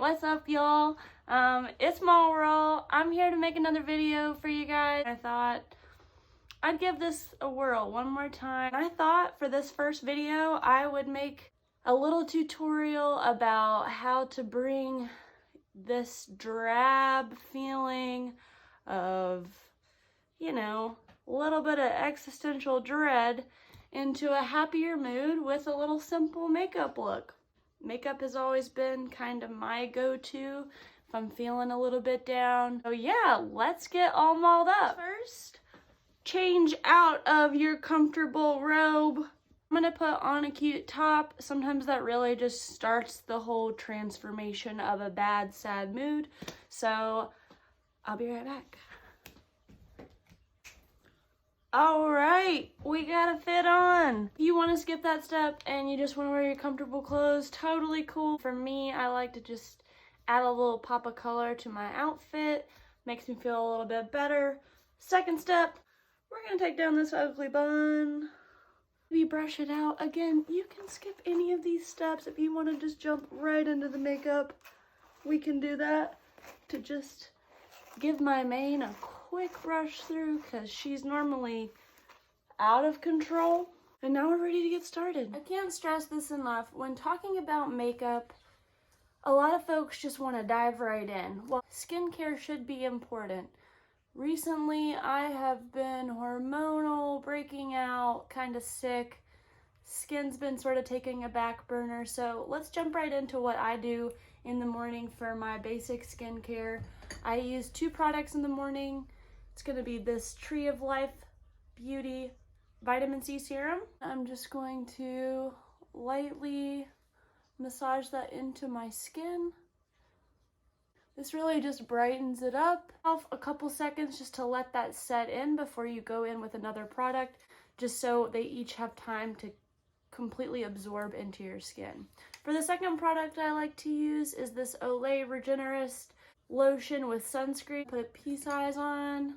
What's up, y'all? It's Laurel. I'm here to make another video for you guys. I thought I'd give this a whirl one more time. I thought for this first video I would make a little tutorial about how to bring this drab feeling of, you know, a little bit of existential dread into a happier mood with a little simple makeup look. Makeup has always been kind of my go-to if I'm feeling a little bit down. So yeah, let's get all mauled up. First, change out of your comfortable robe. I'm gonna put on a cute top. Sometimes that really just starts the whole transformation of a bad, sad mood. So I'll be right back. All right, we got a fit on. If you want to skip that step and you just want to wear your comfortable clothes, totally cool. For me, I like to just add a little pop of color to my outfit. Makes me feel a little bit better. Second step, we're gonna take down this ugly bun. We brush it out. Again, you can skip any of these steps if you want to just jump right into the makeup. We can do that to just give my mane a quick brush through because she's normally out of control. And now we're ready to get started. I can't stress this enough. When talking about makeup, a lot of folks just want to dive right in. Well, skincare should be important. Recently, I have been hormonal, breaking out, kind of sick. Skin's been sort of taking a back burner. So let's jump right into what I do in the morning for my basic skincare. I use 2 products in the morning. It's gonna be this Tree of Life Beauty Vitamin C Serum. I'm just going to lightly massage that into my skin. This really just brightens it up. A couple seconds just to let that set in before you go in with another product, just so they each have time to completely absorb into your skin. For the second product I like to use is this Olay Regenerist lotion with sunscreen. Put peace eyes on.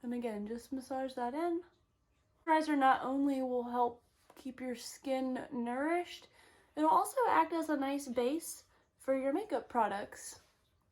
And again, just massage that in. Moisturizer not only will help keep your skin nourished, it'll also act as a nice base for your makeup products.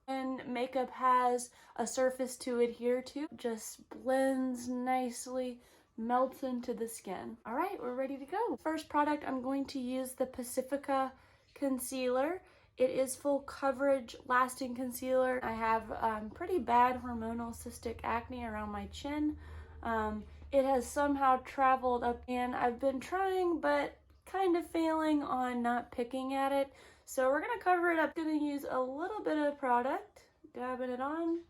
And makeup has a surface to adhere to, just blends nicely, melts into the skin. All right, we're ready to go. First product, I'm going to use the Pacifica concealer. It is full coverage, lasting concealer. I have pretty bad hormonal cystic acne around my chin. It has somehow traveled up, and I've been trying, but kind of failing on not picking at it. So we're gonna cover it up. Gonna use a little bit of product, dabbing it on.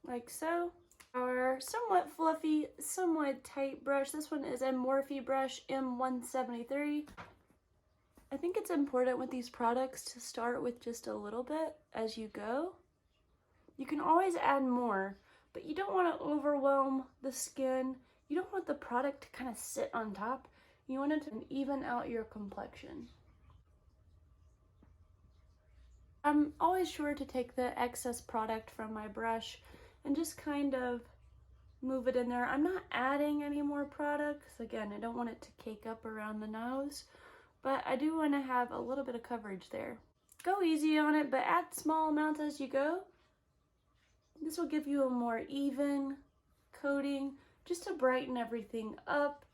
Like so. Our somewhat fluffy, somewhat tight brush. This one is a Morphe brush M173. I think it's important with these products to start with just a little bit as you go. You can always add more, but you don't want to overwhelm the skin. You don't want the product to kind of sit on top. You want it to even out your complexion. I'm always sure to take the excess product from my brush and just kind of move it in there. I'm not adding any more product because, again, I don't want it to cake up around the nose, but I do want to have a little bit of coverage there. Go easy on it, but add small amounts as you go. This will give you a more even coating just to brighten everything up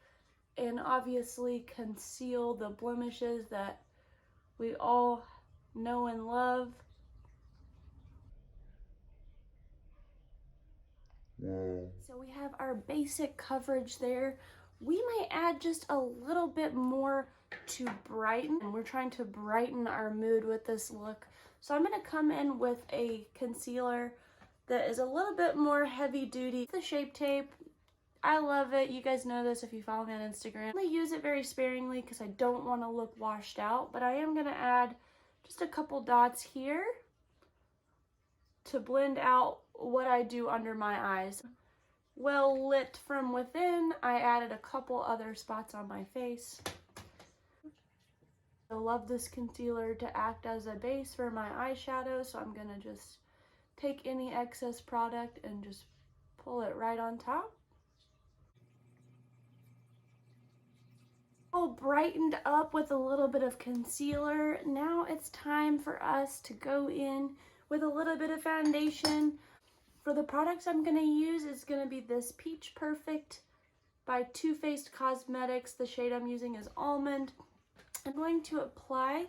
and obviously conceal the blemishes that we all know and love. So we have our basic coverage there. We might add just a little bit more to brighten. And we're trying to brighten our mood with this look. So I'm gonna come in with a concealer that is a little bit more heavy duty. The Shape Tape, I love it. You guys know this if you follow me on Instagram. I use it very sparingly because I don't want to look washed out, but I am gonna add just a couple dots here to blend out what I do under my eyes. Well lit from within, I added a couple other spots on my face. I love this concealer to act as a base for my eyeshadow, so I'm gonna just take any excess product and just pull it right on top. brightened up with a little bit of concealer. Now it's time for us to go in with a little bit of foundation. For the products I'm going to use, it's going to be this Peach Perfect by Too Faced Cosmetics. The shade I'm using is Almond. I'm going to apply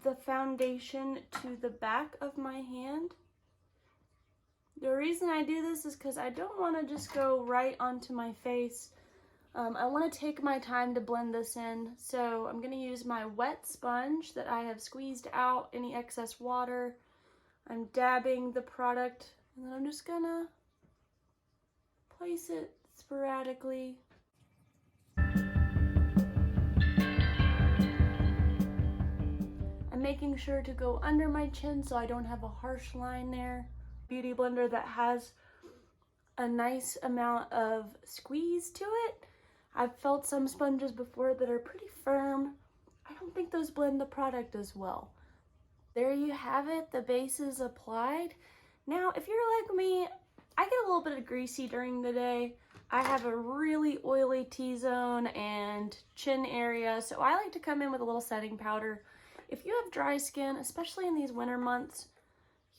the foundation to the back of my hand. The reason I do this is because I don't want to just go right onto my face. I want to take my time to blend this in, so I'm going to use my wet sponge that I have squeezed out any excess water. I'm dabbing the product, and then I'm just going to place it sporadically. I'm making sure to go under my chin so I don't have a harsh line there. Beauty blender that has a nice amount of squeeze to it. I've felt some sponges before that are pretty firm. I don't think those blend the product as well. There you have it, the base is applied. Now, if you're like me, I get a little bit of greasy during the day. I have a really oily T-zone and chin area, so I like to come in with a little setting powder. If you have dry skin, especially in these winter months,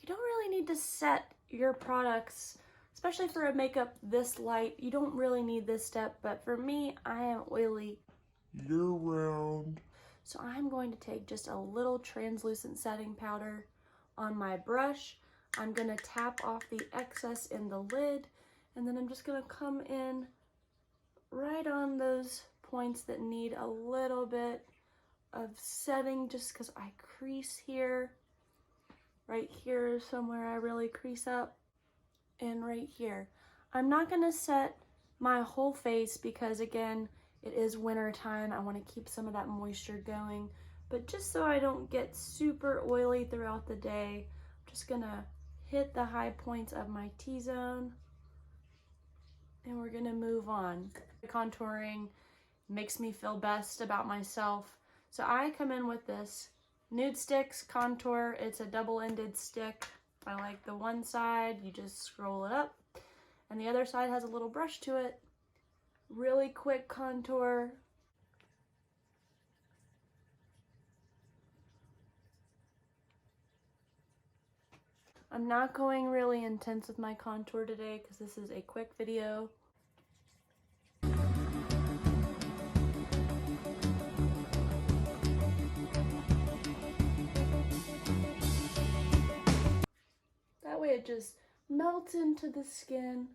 you don't really need to set your products. Especially for a makeup this light, you don't really need this step, but for me, I am oily year-round. So I'm going to take just a little translucent setting powder on my brush. I'm going to tap off the excess in the lid, and then I'm just going to come in right on those points that need a little bit of setting, just because I crease here. Right here is somewhere I really crease up. And right here. I'm not going to set my whole face because, again, it is winter time. I want to keep some of that moisture going. But just so I don't get super oily throughout the day, I'm just going to hit the high points of my T-zone. And we're going to move on. Contouring makes me feel best about myself. So I come in with this Nude Sticks contour. It's a double-ended stick. I like the one side, you just scroll it up, and the other side has a little brush to it. Really quick contour. I'm not going really intense with my contour today because this is a quick video. That way it just melts into the skin.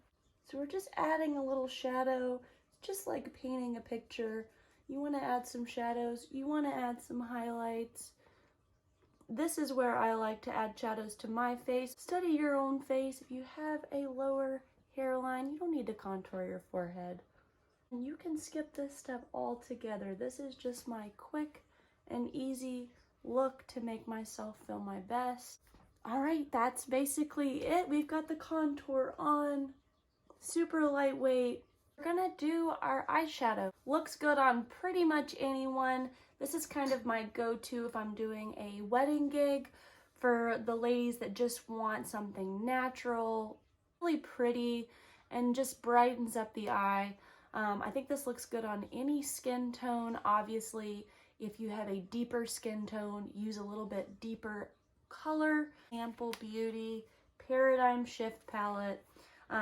So we're just adding a little shadow, just like painting a picture. You want to add some shadows, you want to add some highlights. This is where I like to add shadows to my face. Study your own face. If you have a lower hairline, you don't need to contour your forehead. And you can skip this step altogether. This is just my quick and easy look to make myself feel my best. All right, that's basically it. We've got the contour on, super lightweight. We're gonna do our eyeshadow. Looks good on pretty much anyone. This is kind of my go-to if I'm doing a wedding gig for the ladies that just want something natural, really pretty, and just brightens up the eye. I think this looks good on any skin tone. Obviously, if you have a deeper skin tone, use a little bit deeper color. Ample Beauty Paradigm Shift palette.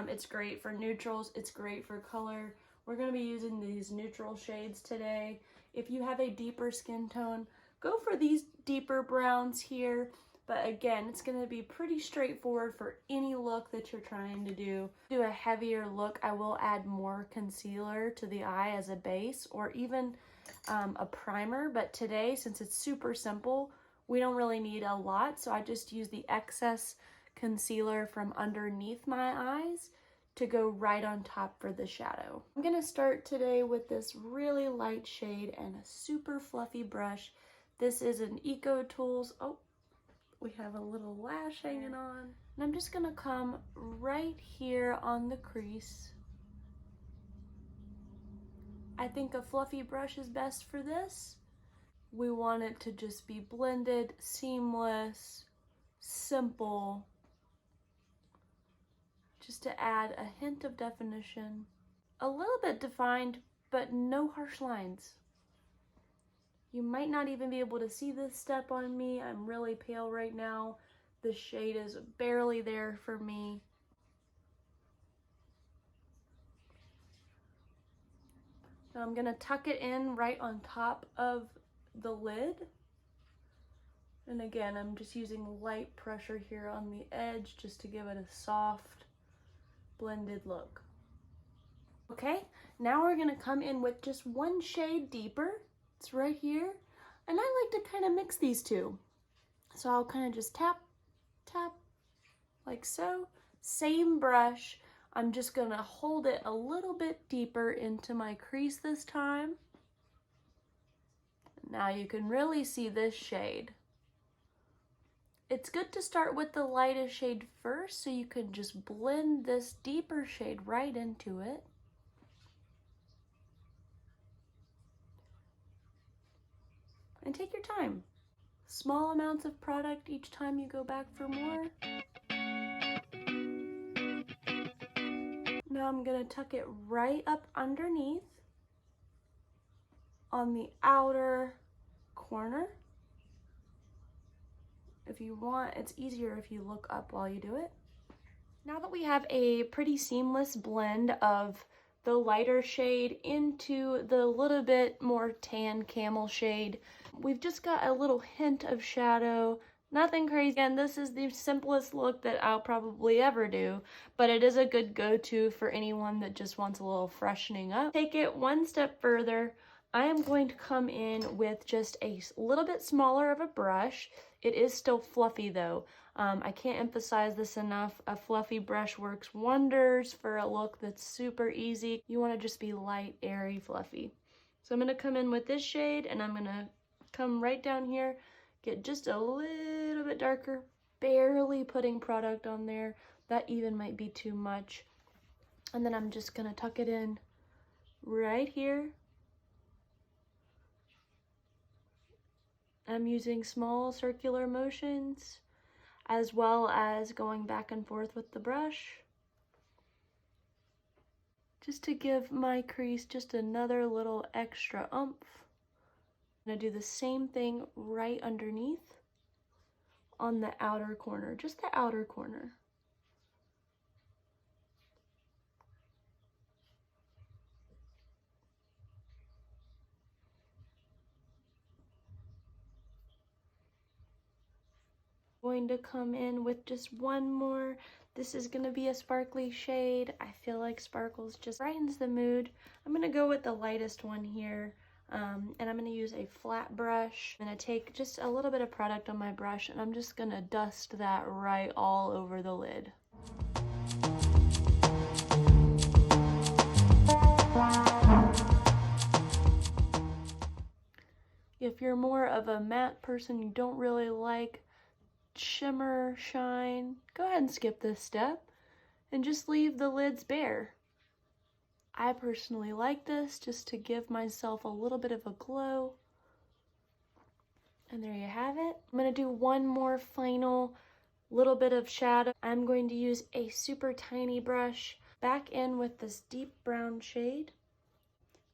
It's great for neutrals, it's great for color. We're going to be using these neutral shades today. If you have a deeper skin tone, go for these deeper browns here. But again, it's going to be pretty straightforward for any look that you're trying to do. Do a heavier look, I will add more concealer to the eye as a base, or even a primer. But today, since it's super simple, we don't really need a lot, so I just use the excess concealer from underneath my eyes to go right on top for the shadow. I'm gonna start today with this really light shade and a super fluffy brush. This is an Eco Tools. Oh, we have a little lash hanging on. And I'm just gonna come right here on the crease. I think a fluffy brush is best for this. We want it to just be blended, seamless, simple, just to add a hint of definition. A little bit defined, but no harsh lines. You might not even be able to see this step on me. I'm really pale right now. The shade is barely there for me. Now I'm gonna tuck it in right on top of the lid. And again, I'm just using light pressure here on the edge just to give it a soft, blended look. Okay, now we're gonna come in with just one shade deeper. It's right here. And I like to kind of mix these two. So I'll kind of just tap, tap, like so. Same brush. I'm just gonna hold it a little bit deeper into my crease this time. Now you can really see this shade. It's good to start with the lightest shade first so you can just blend this deeper shade right into it. And take your time. Small amounts of product each time you go back for more. Now I'm gonna tuck it right up underneath on the outer corner. If you want, it's easier if you look up while you do it. Now that we have a pretty seamless blend of the lighter shade into the little bit more tan camel shade, we've just got a little hint of shadow. Nothing crazy, and this is the simplest look that I'll probably ever do, but it is a good go-to for anyone that just wants a little freshening up. Take it one step further. I am going to come in with just a little bit smaller of a brush. It is still fluffy though. I can't emphasize this enough. A fluffy brush works wonders for a look that's super easy. You want to just be light, airy, fluffy. So I'm going to come in with this shade, and I'm going to come right down here, get just a little bit darker, barely putting product on there. That even might be too much. And then I'm just going to tuck it in right here. I'm using small circular motions as well as going back and forth with the brush, just to give my crease just another little extra oomph. I'm gonna do the same thing right underneath on the outer corner, just the outer corner. Going to come in with just one more. This is going to be a sparkly shade. I feel like sparkles just brightens the mood. I'm going to go with the lightest one here, and I'm going to use a flat brush. I'm going to take just a little bit of product on my brush, and I'm just going to dust that right all over the lid. If you're more of a matte person, you don't really like shimmer, shine, go ahead and skip this step and just leave the lids bare. I personally like this just to give myself a little bit of a glow. And there you have it. I'm going to do one more final little bit of shadow. I'm going to use a super tiny brush back in with this deep brown shade.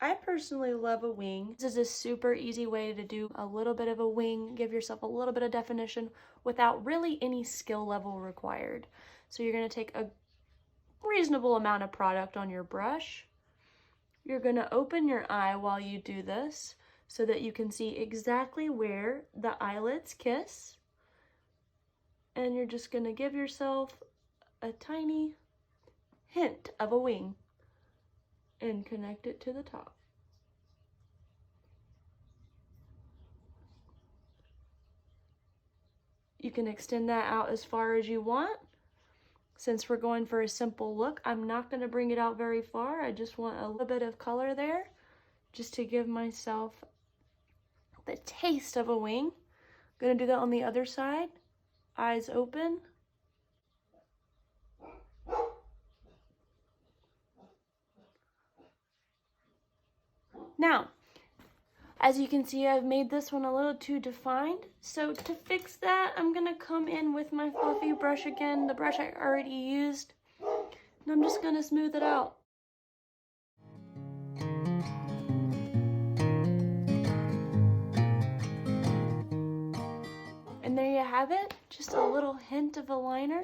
I personally love a wing. This is a super easy way to do a little bit of a wing, give yourself a little bit of definition without really any skill level required. So you're going to take a reasonable amount of product on your brush. You're going to open your eye while you do this so that you can see exactly where the eyelids kiss. And you're just going to give yourself a tiny hint of a wing and connect it to the top. You can extend that out as far as you want. Since we're going for a simple look, I'm not going to bring it out very far. I just want a little bit of color there just to give myself the taste of a wing. I'm going to do that on the other side. Eyes open. Now, as you can see, I've made this one a little too defined. So to fix that, I'm gonna come in with my fluffy brush again, the brush I already used, and I'm just gonna smooth it out. have it. Just a little hint of a liner.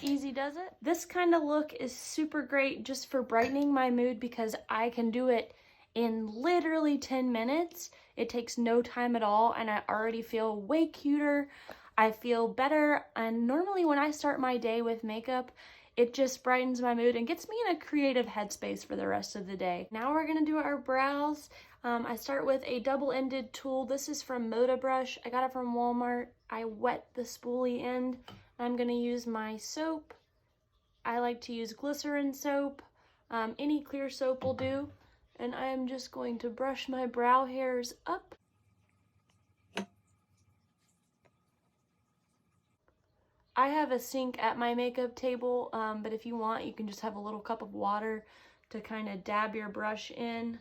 Easy does it. This kind of look is super great just for brightening my mood because I can do it in literally 10 minutes. It takes no time at all and I already feel way cuter. I feel better, and normally when I start my day with makeup, it just brightens my mood and gets me in a creative headspace for the rest of the day. Now we're gonna do our brows. I start with a double-ended tool. This is from Moda Brush. I got it from Walmart. I wet the spoolie end. I'm gonna use my soap. I like to use glycerin soap. Any clear soap will do. And I am just going to brush my brow hairs up. I have a sink at my makeup table, but if you want, you can just have a little cup of water to kind of dab your brush in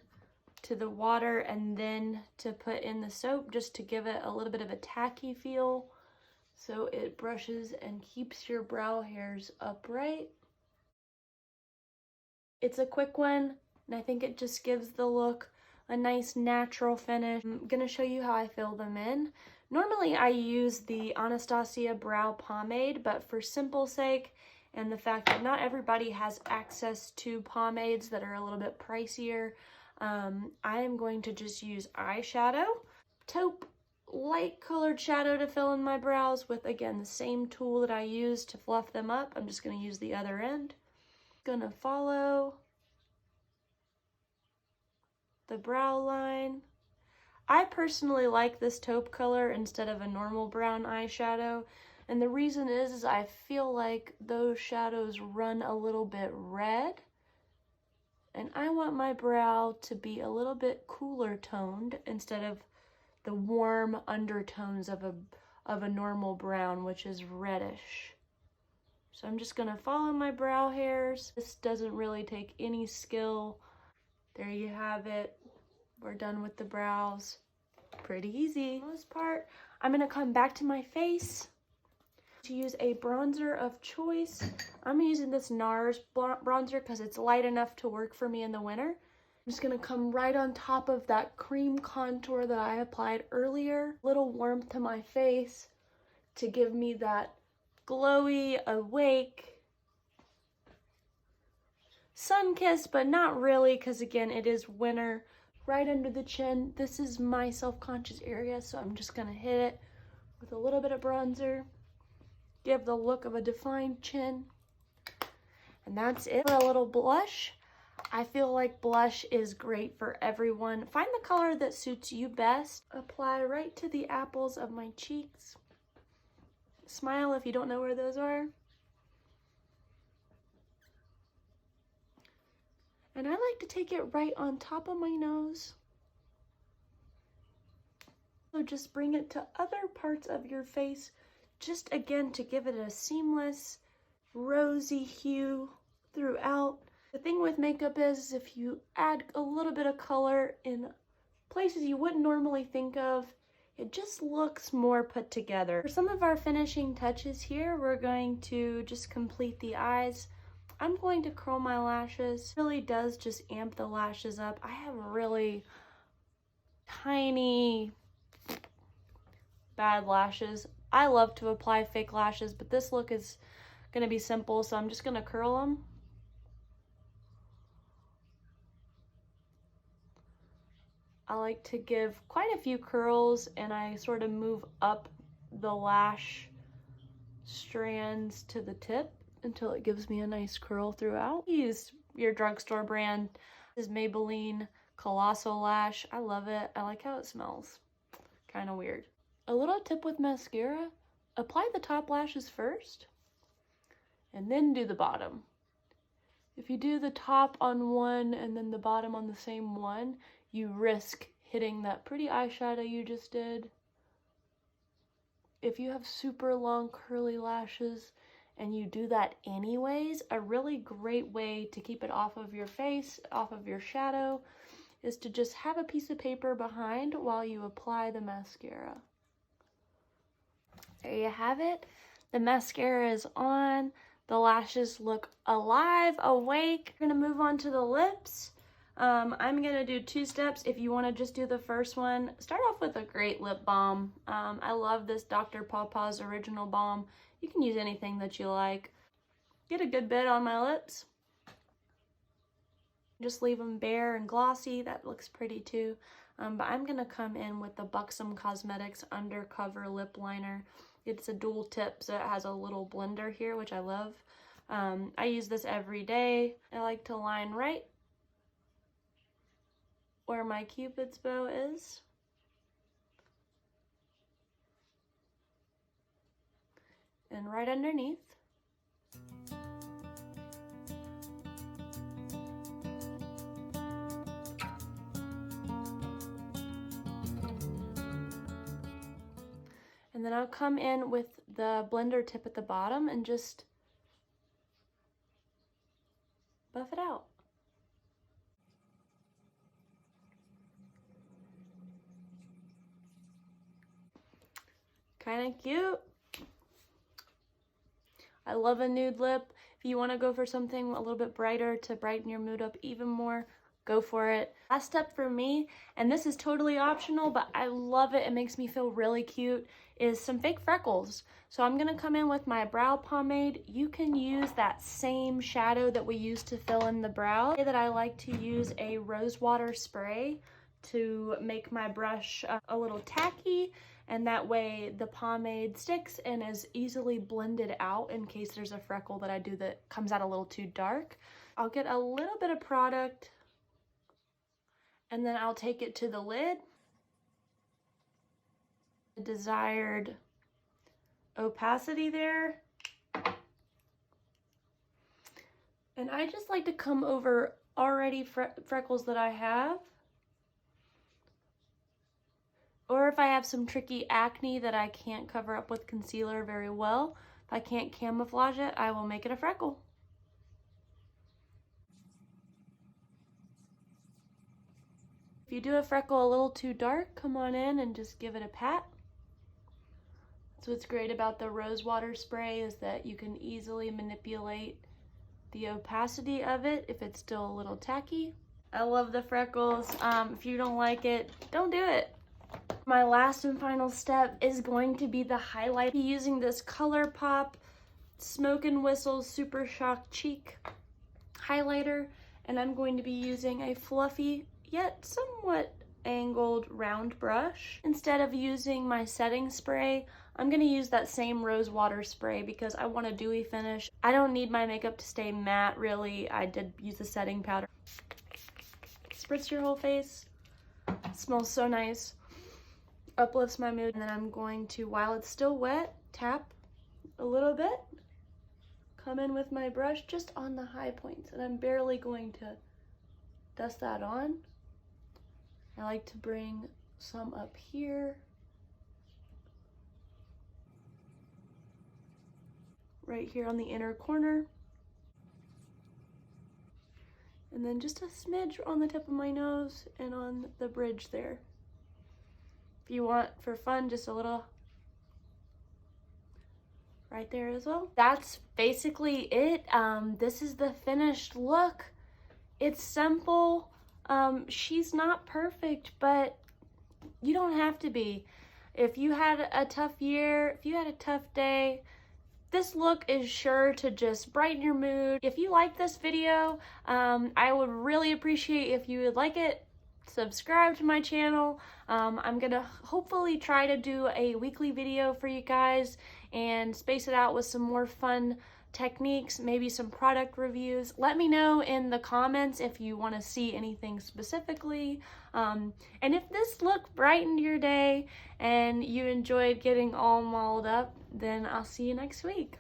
to the water and then to put in the soap just to give it a little bit of a tacky feel so it brushes and keeps your brow hairs upright. It's a quick one, and I think it just gives the look a nice natural finish. I'm gonna show you how I fill them in. Normally I use the Anastasia brow pomade, but for simple sake and the fact that not everybody has access to pomades that are a little bit pricier, I am going to just use eyeshadow. Taupe light colored shadow to fill in my brows with, again, the same tool that I use to fluff them up. I'm just going to use the other end. Gonna follow the brow line. I personally like this taupe color instead of a normal brown eyeshadow, and the reason is I feel like those shadows run a little bit red, and I want my brow to be a little bit cooler toned instead of the warm undertones of a normal brown, which is reddish. So I'm just gonna follow my brow hairs. This doesn't really take any skill. There you have it. We're done with the brows. Pretty easy. For the most part, I'm gonna come back to my face to use a bronzer of choice. I'm using this NARS bronzer because it's light enough to work for me in the winter. I'm just gonna come right on top of that cream contour that I applied earlier. Little warmth to my face to give me that glowy, awake, sun-kissed, but not really because again, it is winter. Right under the chin. This is my self-conscious area, so I'm just gonna hit it with a little bit of bronzer. Give the look of a defined chin. And that's it. For a little blush, I feel like blush is great for everyone. Find the color that suits you best. Apply right to the apples of my cheeks. Smile if you don't know where those are. And I like to take it right on top of my nose. So just bring it to other parts of your face, just again to give it a seamless, rosy hue throughout. The thing with makeup is if you add a little bit of color in places you wouldn't normally think of, it just looks more put together. For some of our finishing touches here, we're going to just complete the eyes. I'm going to curl my lashes. It really does just amp the lashes up. I have really tiny, bad lashes. I love to apply fake lashes, but this look is gonna be simple, so I'm just gonna curl them. I like to give quite a few curls, and I sort of move up the lash strands to the tip until it gives me a nice curl throughout. Use your drugstore brand. This is Maybelline Colossal Lash. I love it. I like how it smells. Kind of weird. A little tip with mascara, apply the top lashes first and then do the bottom. If you do the top on one and then the bottom on the same one, you risk hitting that pretty eyeshadow you just did. If you have super long curly lashes and you do that anyways, a really great way to keep it off of your face, off of your shadow, is to just have a piece of paper behind while you apply the mascara. There you have it. The mascara is on. The lashes look alive, awake. We're gonna move on to the lips. I'm gonna do 2 steps. If you want to just do the first one, start off with a great lip balm. I love this Dr. Pawpaw's Original Balm. You can use anything that you like. Get a good bit on my lips. Just leave them bare and glossy. That looks pretty too. But I'm gonna come in with the Buxom Cosmetics Undercover Lip Liner. It's a dual tip, so it has a little blender here, which I love. I use this every day. I like to line right where my Cupid's bow is. And right underneath. And then I'll come in with the blender tip at the bottom and just buff it out. Kind of cute. I love a nude lip. If you want to go for something a little bit brighter to brighten your mood up even more, go for it. Last step for me, and this is totally optional, but I love it, it makes me feel really cute, is some fake freckles. So I'm gonna come in with my brow pomade. You can use that same shadow that we used to fill in the brow. That I like to use a rose water spray to make my brush a little tacky, and that way the pomade sticks and is easily blended out in case there's a freckle that I do that comes out a little too dark. I'll get a little bit of product and then I'll take it to the lid. The desired opacity there. And I just like to come over already freckles that I have. Or if I have some tricky acne that I can't cover up with concealer very well, if I can't camouflage it, I will make it a freckle. If you do a freckle a little too dark, come on in and just give it a pat. That's what's great about the rose water spray, is that you can easily manipulate the opacity of it if it's still a little tacky. I love the freckles. If you don't like it, don't do it. My last and final step is going to be the highlight. I'm using this ColourPop Smoke and Whistle Super Shock Cheek highlighter, and I'm going to be using a fluffy yet somewhat angled round brush. Instead of using my setting spray, I'm going to use that same rose water spray because I want a dewy finish. I don't need my makeup to stay matte, really. I did use the setting powder. Spritz your whole face. It smells so nice. Uplifts my mood. And then I'm going to, while it's still wet, tap a little bit. Come in with my brush just on the high points, and I'm barely going to dust that on. I like to bring some up here. Right here on the inner corner. And then just a smidge on the tip of my nose and on the bridge there. If you want for fun, just a little right there as well. That's basically it. This is the finished look. It's simple. She's not perfect, but you don't have to be. If you had a tough year, if you had a tough day, this look is sure to just brighten your mood. If you like this video, I would really appreciate if you would like it, subscribe to my channel. I'm gonna hopefully try to do a weekly video for you guys and space it out with some more fun techniques, maybe some product reviews. Let me know in the comments if you want to see anything specifically. And if this look brightened your day and you enjoyed getting all mauled up, then I'll see you next week.